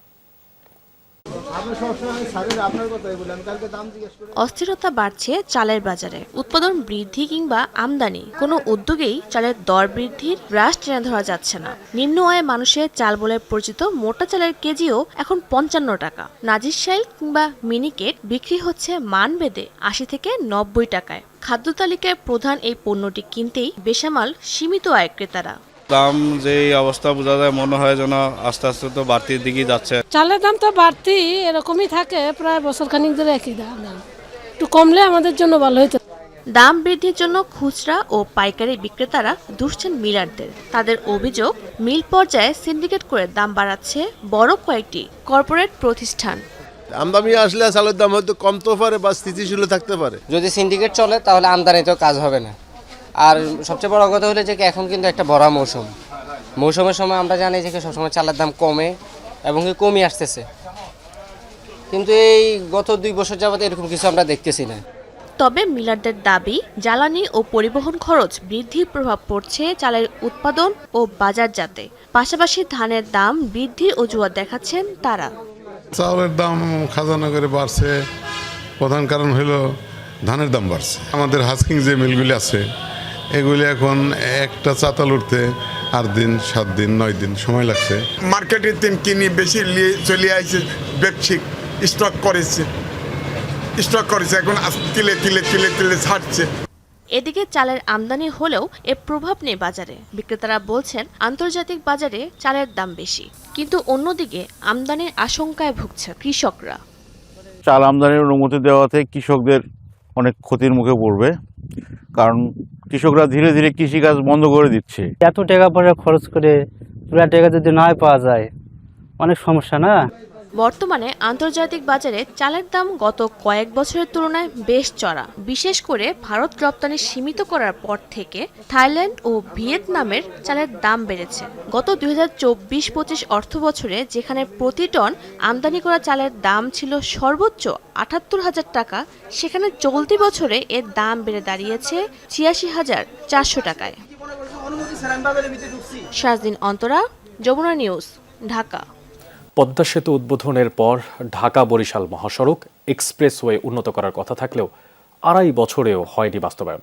অস্থিরতা বাড়ছে চালের বাজারে। উৎপাদন বৃদ্ধি কিংবা আমদানি কোনো উদ্যোগেই চালের দর বৃদ্ধির হ্রাস টেনে ধরা যাচ্ছে না। নিম্ন আয়ে মানুষের চাল বলে পরিচিত মোটা চালের কেজিও এখন 55 টাকা। নাজিরশাইল কিংবা মিনিকেট বিক্রি হচ্ছে মান বেঁধে 80 থেকে 90 টাকায়। খাদ্য তালিকায় প্রধান এই পণ্যটি কিনতেই বেসামাল সীমিত আয়ের ক্রেতারা। দাম যে অবস্থা বোঝা যায়, মনে হয় যেন আস্তে আস্তে তো বাড়তির দিকেই যাচ্ছে। চালের দাম তো বাড়তি এরকমই থাকে, প্রায় বছর খানিক ধরে একই দাম। একটু কমলে আমাদের জন্য ভালো হতো। দাম বৃদ্ধির জন্য খুচরা ও পাইকারি বিক্রেতারা দুষছেন মিলারদের। তাদের অভিযোগ, মিল পর্যায়ে সিন্ডিকেট করে দাম বাড়াচ্ছে বড় কয়েকটি কর্পোরেট প্রতিষ্ঠান। আমদানি আসলে চালের দাম হয়তো কমতে পারে বা স্থিতিশীল থাকতে পারে। যদি সিন্ডিকেট চলে তাহলে আমদানিতেও কাজ হবে না। আর সবচেয়ে বড় কথা হলো যে এখন কিন্তু একটা ভরা মৌসুমের সময় আমরা জানি যে সবসময় চালের দাম কমে এবং কমই আসতেছে, কিন্তু এই গত 2 বছর যাবত এরকম কিছু আমরা দেখতেছি না। তবে মিলারদের দাবি, জ্বালানি ও পরিবহন খরচ বৃদ্ধির প্রভাব পড়ছে চালের উৎপাদন ও বাজারজাতে। পাশাপাশি ধানের দাম বৃদ্ধির অজুহাত দেখাচ্ছেন তারা। চাউলের দাম খাজানা করে বাড়ছে, প্রধান কারণ হলো ধানের দাম বাড়ছে। আমাদের হাস্কিং যে মিলগুলি আছে এগুলি এখন একটা চাতাল উঠতে 8 দিন, 7 দিন, 9 দিন সময় লাগছে। মার্কেটের দিন কিনে বেশি চলে আসছে, ব্যবসায়িক স্টক করেছে, এখন তিলে ছাড়ছে। এদিকে চালের আমদানি হলেও এর প্রভাব নেই বাজারে। বিক্রেতারা বলছেন, আন্তর্জাতিক বাজারে চালের দাম বেশি, কিন্তু অন্যদিকে আমদানির আশঙ্কায় ভুগছে কৃষকরা। চাল আমদানির অনুমতি দেওয়াতে কৃষকদের অনেক ক্ষতির মুখে পড়বে, কারণ কৃষকরা ধীরে ধীরে কৃষিকাজ বন্ধ করে দিচ্ছে। এত টাকা পয়সা খরচ করে পুরা টাকা যদি না পাওয়া যায়, অনেক সমস্যা না। বর্তমানে আন্তর্জাতিক বাজারে চালের দাম গত কয়েক বছরের তুলনায় বেশ চড়া। বিশেষ করে ভারত রপ্তানি সীমিত করার পর থেকে থাইল্যান্ড ও ভিয়েতনামের চালের দাম বেড়েছে। গত 2024-25 অর্থবছরে যেখানে প্রতি টন আমদানি করা চালের দাম ছিল সর্বোচ্চ 78,000 টাকা, সেখানে চলতি বছরে এর দাম বেড়ে দাঁড়িয়েছে 86,400 টাকায়। শাহজিন অন্তরা, যমুনা নিউজ, ঢাকা। পদ্মা সেতু উদ্বোধনের পর ঢাকা বরিশাল মহাসড়ক এক্সপ্রেসওয়ে উন্নত করার কথা থাকলেও 2.5 বছরেও হয়নি বাস্তবায়ন।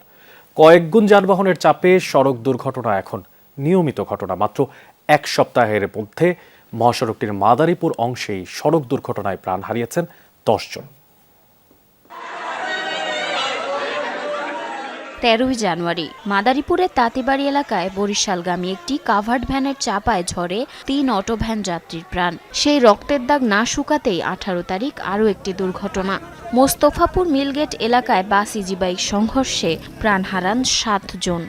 কয়েকগুণ যানবাহনের চাপে সড়ক দুর্ঘটনা এখন নিয়মিত ঘটনা। মাত্র 1 সপ্তাহের মধ্যে মহাসড়কটির মাদারীপুর অংশেই সড়ক দুর্ঘটনায় প্রাণ হারিয়েছেন 10 জন। 13 জানুয়ারি মাদারীপুরের তাঁতিবাড়ি এলাকায় বরিশালগামী একটি কাভার্ড ভ্যানের চাপায় ঝড়ে 3 অটো ভ্যান যাত্রীর প্রাণ। সেই রক্তের দাগ না শুকাতেই 18 তারিখ আরও একটি দুর্ঘটনা। মোস্তফাপুর মিলগেট এলাকায় বাস ইজি বাইক সংঘর্ষে প্রাণ হারান 7 জন।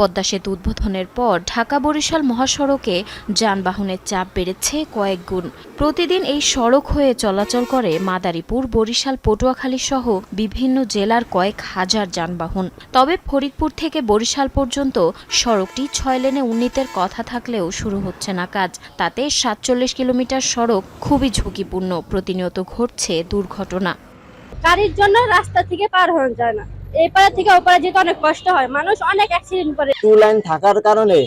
পদ্মা সেতু উদ্বোধনের পর ঢাকা বরিশাল মহাসড়কে যানবাহনের চাপ বেড়েছে কয়েক গুণ। প্রতিদিন এই সড়ক হয়ে চলাচল করে মাদারীপুর, বরিশাল, পটুয়াখালী সহ বিভিন্ন জেলার কয়েক হাজার যানবাহন। তবে ফরিদপুর থেকে বরিশাল পর্যন্ত সড়কটি 6 লেনে উন্নীতের কথা থাকলেও শুরু হচ্ছে না কাজ। তাতে 47 কিলোমিটার সড়ক খুবই ঝুঁকিপূর্ণ। প্রতিনিয়ত ঘটছে দুর্ঘটনা। গাড়ির জন্য রাস্তা থেকে পার হওয়া যায় না, এই পারে থেকে ওপারে যেতে অনেক কষ্ট হয়, মানুষ অনেক অ্যাক্সিডেন্ট করে। 2 লাইন থাকার কারণে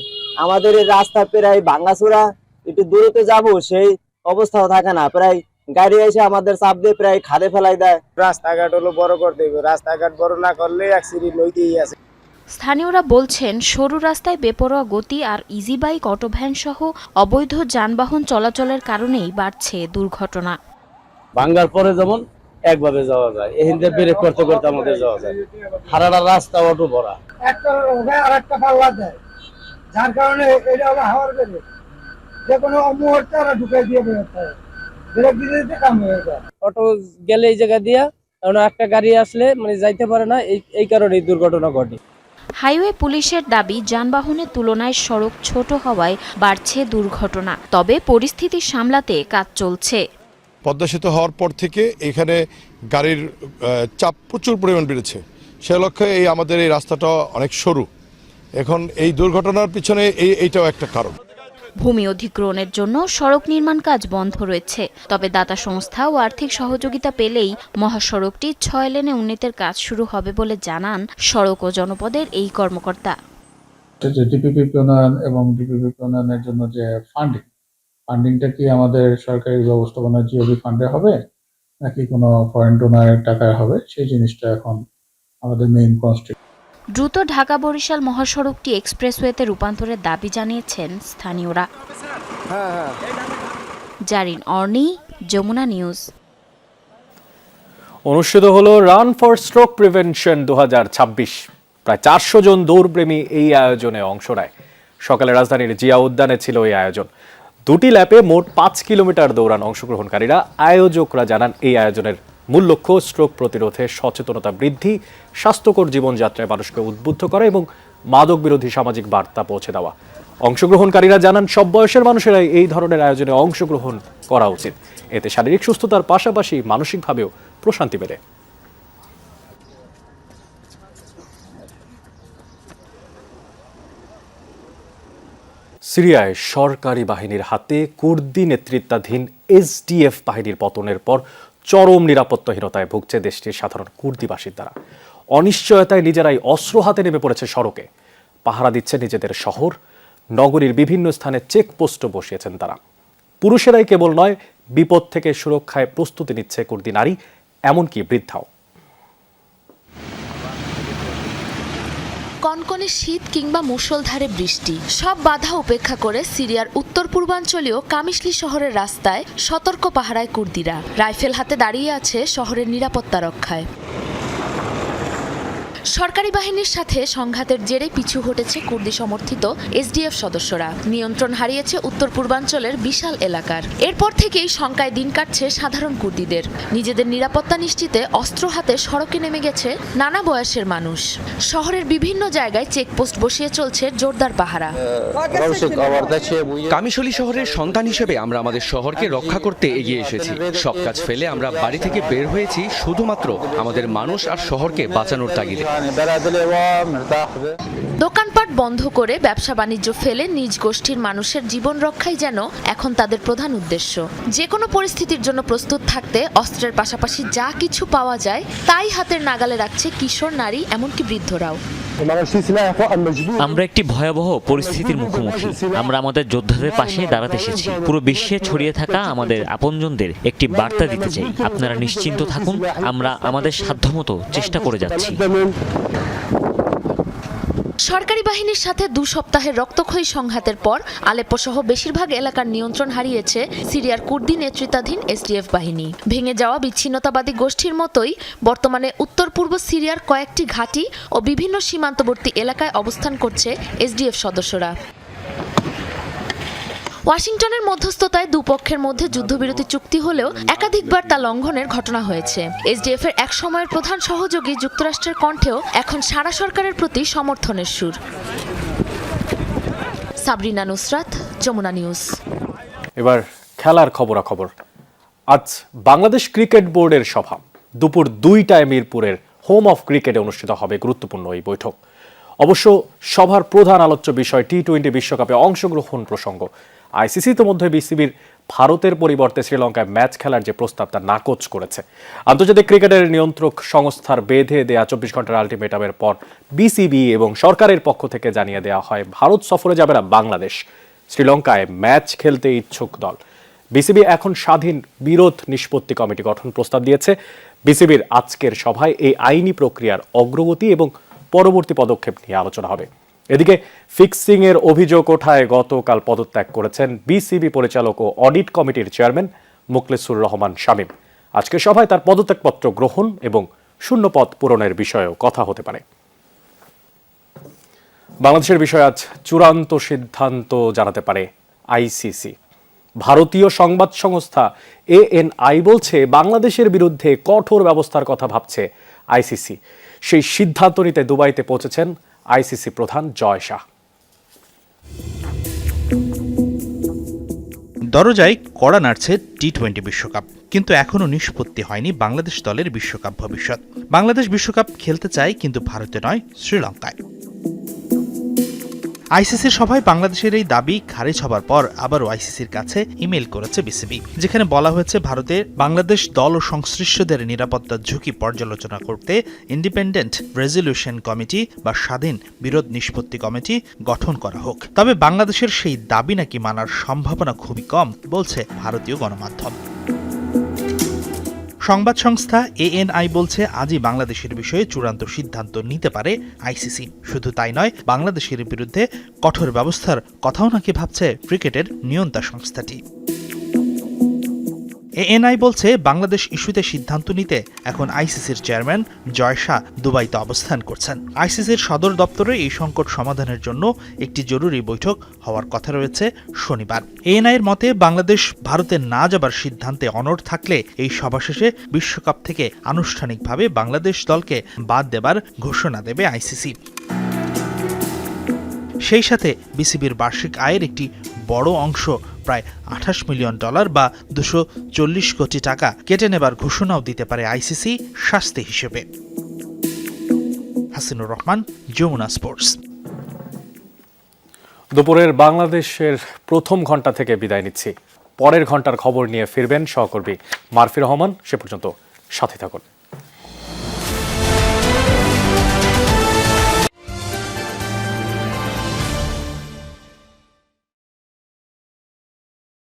আমাদের এই রাস্তা প্রায় ভাঙাচোরা, একটু দূরত্বে যাব সেই অবস্থাও থাকে না। প্রায় গাড়ি এসে আমাদের চাপ দিয়ে প্রায় খাদে ফেলাই দেয়। রাস্তাঘাট হলো বড় করতে হবে, রাস্তাঘাট বড় না করলে অ্যাক্সিডেন্ট হইতেই আছে। স্থানীয়রা বলছেন, সরু রাস্তায় বেপরোয়া গতি আর ইজি বাইক, অটো ভ্যান সহ অবৈধ যানবাহন চলাচলের কারণেই বাড়ছে দুর্ঘটনা। ভাঙ্গার পরে যেমন একভাবে যাওয়া যায়, এখানে ব্রেক করতে করতে আমাদের যাওয়া যায়। হারাটা রাস্তা অটো ভরা, একটা আর একটা পাল্লা দেয়, যার কারণে এটা হলো হাওয়ার বেড়ে যে কোনো মুহূর্তে ওরা ঢুকাই দিয়ে বেরোতে হয়, ব্রেক দিতে কাম হয়ে যায়। অটো গেলে এই জায়গা দিয়া একটা গাড়ি আসলে মানে যাইতে পারে না, এই কারণে দুর্ঘটনা ঘটে। হাইওয়ে পুলিশের দাবি, যানবাহনের তুলনায় সড়ক ছোট হওয়ায় বাড়ছে দুর্ঘটনা। তবে পরিস্থিতি সামলাতে কাজ চলছে। পদ্মা সেতু হওয়ার পর থেকে এখানে গাড়ির চাপ প্রচুর পরিমাণ বেড়েছে। সে লক্ষ্যে আমাদের এই রাস্তাটা অনেক সরু। এখন এই দুর্ঘটনার পিছনে এইটাও একটা কারণ। ভূমি অধিগ্রহণের জন্য সড়ক নির্মাণ কাজ বন্ধ রয়েছে। তবে দাতা সংস্থা ও আর্থিক সহযোগিতা পেলেই মহাসড়কটি 6 লেনে উন্নীতের কাজ শুরু হবে বলে জানান সড়ক ও জনপদের এই কর্মকর্তা। ডিপিপি প্রণয়ন এবং ডিপিপি প্রণয়নের জন্য যে ফান্ডিংটা কি আমাদের সরকারি ব্যবস্থাপনা জিওবি ফান্ডে হবে নাকি কোনো ফরেন ডোনারের টাকায় হবে, সেই জিনিসটা এখন আমাদের মেইন কনস্ট্রেন্ট। দ্রুত ঢাকা বরিশাল মহাসড়কটি এক্সপ্রেসওয়েতে রূপান্তরের দাবি জানিয়েছেন স্থানীয়রা। জারিন অর্নি, যমুনা নিউজ। অনুষ্ঠিত হলো রান ফর স্ট্রোক প্রিভেনশন 2026। প্রায় 400 জন দৌড়প্রেমী এই আয়োজনে অংশ নেয়। সকালে রাজধানীর জিয়া উদ্যানে ছিল এই আয়োজন। 2টি ল্যাপে মোট 5 কিলোমিটার দৌড়ান অংশগ্রহণকারীরা। আয়োজকরা জানান, এই আয়োজনের মূল লক্ষ্য স্ট্রোক প্রতিরোধে সচেতনতা বৃদ্ধি, স্বাস্থ্যকর জীবনযাত্রায় মানুষকে উদ্বুদ্ধ করা এবং মাদক বিরোধী সামাজিক বার্তা পৌঁছে দেওয়া। অংশগ্রহণকারীরা জানান, সব বয়সের মানুষেরাই এই ধরনের আয়োজনে অংশগ্রহণ করা উচিত। এতে শারীরিক সুস্থতার পাশাপাশি মানসিকভাবেও প্রশান্তি মেলে। সিরিয়ায় সরকারি বাহিনীর হাতে কুর্দি নেতৃত্বাধীন এসডিএফ বাহিনীর পতনের পর চরম নিরাপত্তাহীনতায় ভুগছে দেশটির সাধারণ কুর্দি বাসিন্দারা। অনিশ্চয়তায় নিজেরাই অস্ত্র হাতে নেমে পড়েছে সড়কে। পাহারা দিচ্ছে নিজেদের শহর, নগরীর বিভিন্ন স্থানে চেকপোস্টও বসিয়েছেন তারা। পুরুষেরাই কেবল নয়, বিপদ থেকে সুরক্ষায় প্রস্তুতি নিচ্ছে কুর্দি নারী, এমনকি বৃদ্ধাও। কনকনে শীত কিংবা মুষলধারে বৃষ্টি, সব বাধা উপেক্ষা করে সিরিয়ার উত্তর পূর্বাঞ্চলীয় কামিশলি শহরের রাস্তায় সতর্ক পাহারায় কুর্দিরা। রাইফেল হাতে দাঁড়িয়ে আছে শহরের নিরাপত্তা রক্ষায়। সরকারি বাহিনীর সাথে সংঘাতের জেরে পিছু হটেছে কুর্দি সমর্থিত এসডিএফ সদস্যরা। নিয়ন্ত্রণ হারিয়েছে উত্তর পূর্বাঞ্চলের বিশাল এলাকার। এরপর থেকেই শঙ্কায় দিন কাটছে সাধারণ কুর্দিদের। নিজেদের নিরাপত্তা নিশ্চিতে অস্ত্র হাতে সড়কে নেমে গেছে নানা বয়সের মানুষ। শহরের বিভিন্ন জায়গায় চেকপোস্ট বসিয়ে চলছে জোরদার পাহারা। কামিশলী শহরের সন্তান হিসেবে আমরা আমাদের শহরকে রক্ষা করতে এগিয়ে এসেছি। সব কাজ ফেলে আমরা বাড়ি থেকে বের হয়েছি শুধুমাত্র আমাদের মানুষ আর শহরকে বাঁচানোর তাগিদে। দোকানপাট বন্ধ করে ব্যবসা বাণিজ্য ফেলে নিজ গোষ্ঠীর মানুষের জীবন রক্ষাই যেন এখন তাদের প্রধান উদ্দেশ্য। যে কোনো পরিস্থিতির জন্য প্রস্তুত থাকতে অস্ত্রের পাশাপাশি যা কিছু পাওয়া যায় তাই হাতের নাগালে রাখছে কিশোর, নারী, এমনকি বৃদ্ধরাও। আমরা একটি ভয়াবহ পরিস্থিতির মুখোমুখি। আমরা আমাদের যোদ্ধাদের পাশে দাঁড়াতে এসেছি। পুরো বিশ্বে ছড়িয়ে থাকা আমাদের আপনজনদের একটি বার্তা দিতে চাই, আপনারা নিশ্চিন্ত থাকুন, আমরা আমাদের সাধ্যমতো চেষ্টা করে যাচ্ছি। সরকারি বাহিনীর সাথে 2 সপ্তাহের রক্তক্ষয়ী সংঘাতের পর আলেপ্পো সহ বেশিরভাগ এলাকার নিয়ন্ত্রণ হারিয়েছে সিরিয়ার কুর্দি নেতৃত্বাধীন এসডিএফ বাহিনী। ভেঙে যাওয়া বিচ্ছিন্নতাবাদী গোষ্ঠীর মতোই বর্তমানে উত্তর পূর্ব সিরিয়ার কয়েকটি ঘাঁটি ও বিভিন্ন সীমান্তবর্তী এলাকায় অবস্থান করছে এসডিএফ সদস্যরা। ওয়াশিংটনের মধ্যস্থতায় দুপক্ষের মধ্যে যুদ্ধবিরতি চুক্তি হলেও একাধিকবার তা লঙ্ঘনের ঘটনা হয়েছে। এসডিএফ এর এক সময়ের প্রধান সহযোগী যুক্তরাষ্ট্রের কণ্ঠেও এখন সারা সরকারের প্রতি সমর্থনের সুর। সাবরিনা নুসরাত, যমুনা নিউজ। এবার খেলার খবরাখবর। আজ বাংলাদেশ ক্রিকেট বোর্ডের সভা। দুপুর 2টায় মিরপুরের হোম অফ ক্রিকেটে অনুষ্ঠিত হবে গুরুত্বপূর্ণ এই বৈঠক। অবশ্য সভার প্রধান আলোচ্য বিষয় টি-20 বিশ্বকাপে অংশগ্রহণ প্রসঙ্গ। আইসিসি ইতিমধ্যে বিসিবির ভারতের পরিবর্তে শ্রীলঙ্কায় ম্যাচ খেলার যে প্রস্তাব তা নাকচ করেছে। আন্তর্জাতিক ক্রিকেটের নিয়ন্ত্রক সংস্থার বেঁধে দেয়া 24 ঘন্টার আলটিমেটামের পর বিসিবি এবং সরকারের পক্ষ থেকে জানিয়ে দেওয়া হয় ভারত সফরে যাবে না বাংলাদেশ। শ্রীলঙ্কায় ম্যাচ খেলতে ইচ্ছুক দল। বিসিবি এখন স্বাধীন বিরোধ নিষ্পত্তি কমিটি গঠন প্রস্তাব দিয়েছে। বিসিবির আজকের সভায় এই আইনি প্রক্রিয়ার অগ্রগতি এবং পরবর্তী পদক্ষেপ নিয়ে আলোচনা হবে। এদিকে ফিক্সিং এর অভিযোগ ওঠায় গতকাল পদত্যাগ করেছেন বিসিবি পরিচালক ও অডিট কমিটির চেয়ারম্যান মোখলেসুর রহমান শামীম। আজকের সভায় তার পদত্যাগপত্র গ্রহণ এবং শূন্যপদ পূরণের বিষয়েও কথা হতে পারে। বাংলাদেশের বিষয়ে আজ চূড়ান্ত সিদ্ধান্ত জানাতে পারে আইসিসি। ভারতীয় সংবাদ সংস্থা ANI বলছে বাংলাদেশের বিরুদ্ধে কঠোর ব্যবস্থার কথা ভাবছে আইসিসি। সেই সিদ্ধান্ত নিতে দুবাইতে পৌঁছেছেন আইসিসি প্রধান জয় শাহ। দরজায় কড়া নাড়ছে টি-20 বিশ্বকাপ, কিন্তু এখনো নিষ্পত্তি হয়নি বাংলাদেশ দলের বিশ্বকাপ ভবিষ্যৎ। বাংলাদেশ বিশ্বকাপ খেলতে চায়, কিন্তু ভারতে নয়, শ্রীলঙ্কায়। আইসিসির সভায় বাংলাদেশের এই দাবি খারিজ হবার পর আবারও আইসিসির কাছে ইমেল করেছে বিসিবি, যেখানে বলা হয়েছে ভারতে বাংলাদেশ দল ও সংশ্লিষ্টদের নিরাপত্তার ঝুঁকি পর্যালোচনা করতে ইন্ডিপেন্ডেন্ট রেজলিউশন কমিটি বা স্বাধীন বিরোধ নিষ্পত্তি কমিটি গঠন করা হোক। তবে বাংলাদেশের সেই দাবি নাকি মানার সম্ভাবনা খুবই কম, বলছে ভারতীয় গণমাধ্যম। সংবাদ সংস্থা ANI বলছে আজই বাংলাদেশের বিষয়ে চূড়ান্ত সিদ্ধান্ত নিতে পারে আইসিসি। শুধু তাই নয়, বাংলাদেশের বিরুদ্ধে কঠোর ব্যবস্থার কথাও নাকি ভাবছে ক্রিকেটের নিয়ন্ত্রক সংস্থাটি। ANI বলছে বাংলাদেশ ইস্যুতে সিদ্ধান্ত নিতে এখন আইসিসির চেয়ারম্যান জয় শাহ দুবাইতে অবস্থান করছেন। আইসিসির সদর দপ্তরে এই সংকট সমাধানের জন্য একটি জরুরি বৈঠক হওয়ার কথা রয়েছে শনিবার। ANI এর মতে বাংলাদেশ ভারতে না যাবার সিদ্ধান্তে অনড় থাকলে এই সভা শেষে বিশ্বকাপ থেকে আনুষ্ঠানিকভাবে বাংলাদেশ দলকে বাদ দেবার ঘোষণা দেবে আইসিসি। সেই সাথে বিসিবির বার্ষিক আয়ের একটি বড় অংশ, প্রায় $28 মিলিয়ন বা 240 কোটি টাকা কেটে নেবার ঘোষণাও দিতে পারে আইসিসি শাস্তি হিসেবে। হাসিনুর রহমান, যমুনা স্পোর্টস। দুপুরের বাংলাদেশের প্রথম ঘন্টা থেকে বিদায় নিচ্ছি। পরের ঘন্টার খবর নিয়ে ফিরবেন সহকর্মী মারফি রহমান। সে পর্যন্ত সাথে থাকুন।